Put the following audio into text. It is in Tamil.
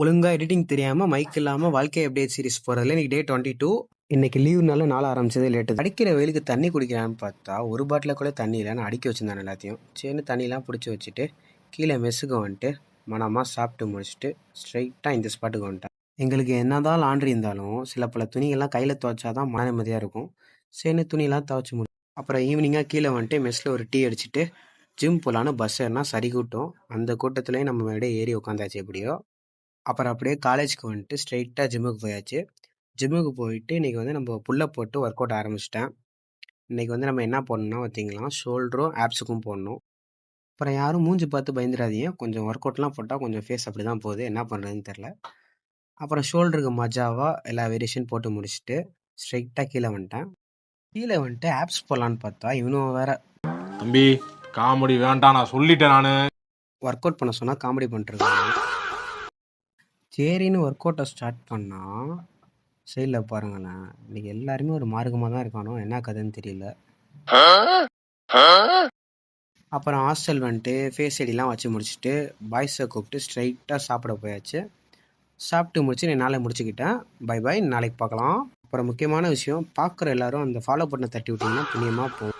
ஒழுங்கா எடிட்டிங் தெரியாம, மைக் இல்லாம வாழ்க்கை அப்டேட் சீரிஸ் போறதுல இன்னைக்கு டே 22. இன்னைக்கு லீவுனால நாள் ஆரம்பிச்சதே லேட்டு. அடிக்கிற வெயிலுக்கு தண்ணி குடிக்கலான்னு பார்த்தா, ஒரு பாட்டில கூட தண்ணி இல்ல. நான் அடுக்கி வச்சிருந்தேன் எல்லாத்தையும். சரின்னு தண்ணிலாம் புடிச்சு வச்சுட்டு, கீழ மெஸ்ஸுக்கு வந்துட்டு, மணமா சாப்பிட்டு முடிச்சுட்டு, ஸ்ட்ரைட்டா இந்த ஸ்பாட்டுக்கு வந்துட்டேன். எங்களுக்கு என்னதான் லாண்ட்ரி இருந்தாலும், சில பல துணிகள்லாம் கையில துவைச்சா தான் மன நிம்மதியா இருக்கும். சரின்னு துணியெல்லாம் துவைச்சு அப்புறம் ஈவினிங்கா கீழ வந்துட்டு மெஸ்ல ஒரு டீ அடிச்சுட்டு, ஜிம் போலான்னு பஸ் ஏறுனா சரி கூட்டம். அந்த கூட்டத்திலயும் நம்ம முன்னாடியே ஏறி உட்காந்தாச்சு எப்படியோ. அப்புறம் அப்படியே காலேஜ்க்கு வந்துட்டு ஸ்ட்ரெயிட்டா ஜிம்முக்கு போயாச்சு. ஜிம்முக்கு போயிட்டு இன்னைக்கு வந்து நம்ம புல் அப் போட்டு ஒர்க் அவுட் ஆரம்பிச்சிட்டேன். இன்னைக்கு வந்து நம்ம என்ன போடணும்னா பார்த்தீங்கன்னா, ஷோல்டரும் ஆப்ஸுக்கும் போடணும். அப்புறம் யாரும் மூஞ்சி பார்த்து பயந்துடாதீங்க. கொஞ்சம் ஒர்க் அவுட்லாம் போட்டால் கொஞ்சம் ஃபேஸ் அப்படி தான் போகுது. என்ன பண்ணுறதுன்னு தெரில. அப்புறம் ஷோல்டருக்கு மஜாவா எல்லா வேரியேஷன் போட்டு முடிச்சுட்டு ஸ்ட்ரெயிட்டாக கீழே வந்துட்டேன். கீழே வந்துட்டு ஆப்ஸ் போடலான்னு பார்த்தா இவனும் வேற தம்பி காமெடி வேண்டாம், நான் சொல்லிட்டேன். நான் ஒர்க் அவுட் பண்ண சொன்னால் காமெடி பண்ணிட்டுருக்காங்க. சரின்னு ஒர்க் அவுட்டை ஸ்டார்ட் பண்ணால் சைடில் பாருங்களேன், இன்னைக்கு எல்லாருமே ஒரு மார்க்கமாக தான் இருக்கானோ, என்ன கதைன்னு தெரியல. அப்புறம் ஹாஸ்டல் வந்துட்டு ஃபேஸ் ஐடிலாம் வச்சு முடிச்சுட்டு பாய்ஸை கூப்பிட்டு ஸ்ட்ரைட்டாக சாப்பிட போயாச்சு. சாப்பிட்டு முடிச்சு நான் நாளை முடிச்சுக்கிட்டேன். பை பாய், நாளைக்கு பார்க்கலாம். அப்புறம் முக்கியமான விஷயம், பார்க்குற எல்லாரும் அந்த ஃபாலோ பண்ண தட்டி விட்டிங்கன்னா புண்ணியமாக போகும்.